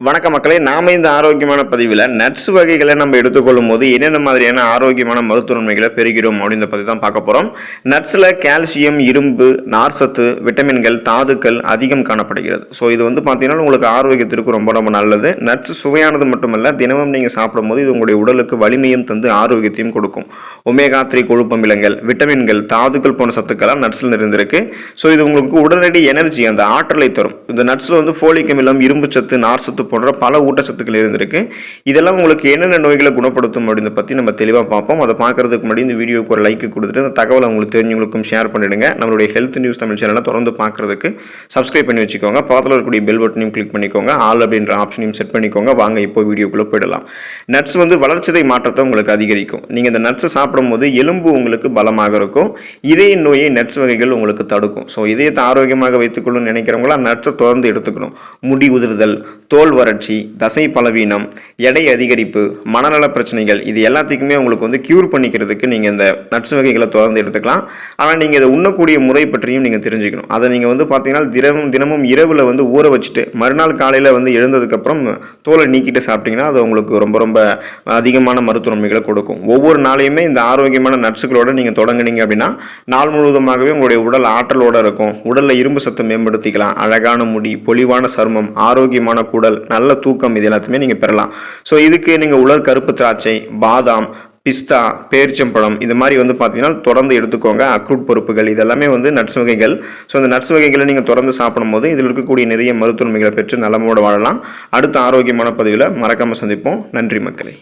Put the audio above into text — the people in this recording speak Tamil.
வணக்க மக்களே, நாம இந்த ஆரோக்கியமான பதிவில் நட்ஸ் வகைகளை நம்ம எடுத்துக்கொள்ளும் போது என்னென்ன மாதிரியான ஆரோக்கியமான மருத்துவன்மைகளை பெறுகிறோம் அப்படின்றத பற்றி தான் பார்க்க போகிறோம். நட்ஸில் கால்சியம், இரும்பு, நார்சத்து, விட்டமின்கள், தாதுக்கள் அதிகம் காணப்படுகிறது. ஸோ இது பார்த்தீங்கன்னா உங்களுக்கு ஆரோக்கியத்திற்கு ரொம்ப ரொம்ப நல்லது. நட்ஸ் சுவையானது மட்டுமல்ல, தினமும் நீங்கள் சாப்பிடும் போது இது உங்களுடைய உடலுக்கு வலிமையும் தந்து ஆரோக்கியத்தையும் கொடுக்கும். ஒமேகா 3 கொழுப்பமிலங்கள், விட்டமின்கள், தாதுக்கள் போன்ற சத்துக்களால் நட்ஸில் நிறைந்திருக்கு. ஸோ இது உங்களுக்கு உடனடி எனர்ஜி, அந்த ஆற்றலை தரும். இந்த நட்ஸில் ஃபோலிக் அமிலம், இரும்பு சத்து, நார்சத்து போன்ற பல ஊட்டச்சத்துக்கள் இருந்திருக்கு. இதெல்லாம் உங்களுக்கு என்னென்ன நோய்களை குணப்படுத்தும் அப்படின்னு பற்றி நம்ம தெளிவாக பார்ப்போம். அதை பார்க்கறதுக்கு முன்னாடி இந்த வீடியோக்கு ஒரு லைக் கொடுத்துட்டு அந்த தகவலை உங்களுக்கு தெரிஞ்சவங்களுக்கும் ஷேர் பண்ணிடுங்க. நம்மளுடைய ஹெல்த் நியூஸ் தமிழ் சேனலை தொடர்ந்து பார்க்கறதுக்கு சப்ஸ்கிரைப் பண்ணி வச்சுக்கோங்க. பக்கத்தில் இருக்கக்கூடிய பெல் பட்டனையும் கிளிக் பண்ணிக்கோங்க. ஆல் அப்படின்ற ஆப்ஷனையும் செட் பண்ணிக்கோங்க. வாங்க இப்போ வீடியோக்குள்ளே போயிடலாம். நட்ஸ் வளர்ச்சிதை மாற்றத்தை உங்களுக்கு அதிகரிக்கும். நீங்கள் இந்த நட்ஸை சாப்பிடும் போது எலும்பு உங்களுக்கு பலமாக இருக்கும். இதய நோயை நட்ஸ் வகைகள் உங்களுக்கு தடுக்கும். ஸோ இதயத்தை ஆரோக்கியமாக வைத்துக்கொள்ளணும்னு நினைக்கிறவங்களா நட்ஸை தொடர்ந்து எடுத்துக்கணும். முடி உதிர்தல், தோல் வறட்சி, தசை பலவீனம், எடை அதிகரிப்பு, மனநல பிரச்சனைகள், இது எல்லாத்துக்குமே உங்களுக்கு கியூர் பண்ணிக்கிறதுக்கு நீங்கள் இந்த நட்ஸ் வகைகளை தொடர்ந்து எடுத்துக்கலாம். ஆனால் நீங்கள் இதை உண்ணக்கூடிய முறை பற்றியும் நீங்கள் தெரிஞ்சுக்கணும். அதை நீங்கள் பார்த்தீங்கன்னா தினமும் இரவில் ஊற வச்சுட்டு மறுநாள் காலையில் எழுந்ததுக்கப்புறம் தோலை நீக்கிட்டு சாப்பிட்டீங்கன்னா அது உங்களுக்கு ரொம்ப ரொம்ப அதிகமான மருத்துவ நன்மைகளை கொடுக்கும். ஒவ்வொரு நாளையுமே இந்த ஆரோக்கியமான நட்ஸுகளோடு நீங்கள் தொடங்குனீங்க அப்படின்னா நாள் முழுவதுமாகவே உங்களுடைய உடல் ஆற்றலோடு இருக்கும். உடலில் இரும்பு சத்தை மேம்படுத்திக்கலாம். அழகான முடி, பொலிவான சருமம், ஆரோக்கியமான குடல், நல்ல தூக்கம், இது எல்லாத்தையுமே நீங்கள் பெறலாம். ஸோ இதுக்கு நீங்கள் உலர் கருப்பு திராட்சை, பாதாம், பிஸ்தா, பேரிச்சம்பழம், இது மாதிரி பார்த்தீங்கன்னா தொடர்ந்து எடுத்துக்கோங்க. அக்ரூட் பருப்புகள், இதெல்லாமே நட்ஸ் வகைகள். ஸோ இந்த நட்ஸ் வகைகளை நீங்கள் தொடர்ந்து சாப்பிடும் போது இதில் இருக்கக்கூடிய நிறைய மருத்துவமைகளை பெற்று நலமோடு வாழலாம். அடுத்த ஆரோக்கியமான பதிவில் மறக்காமல் சந்திப்போம். நன்றி மக்களே.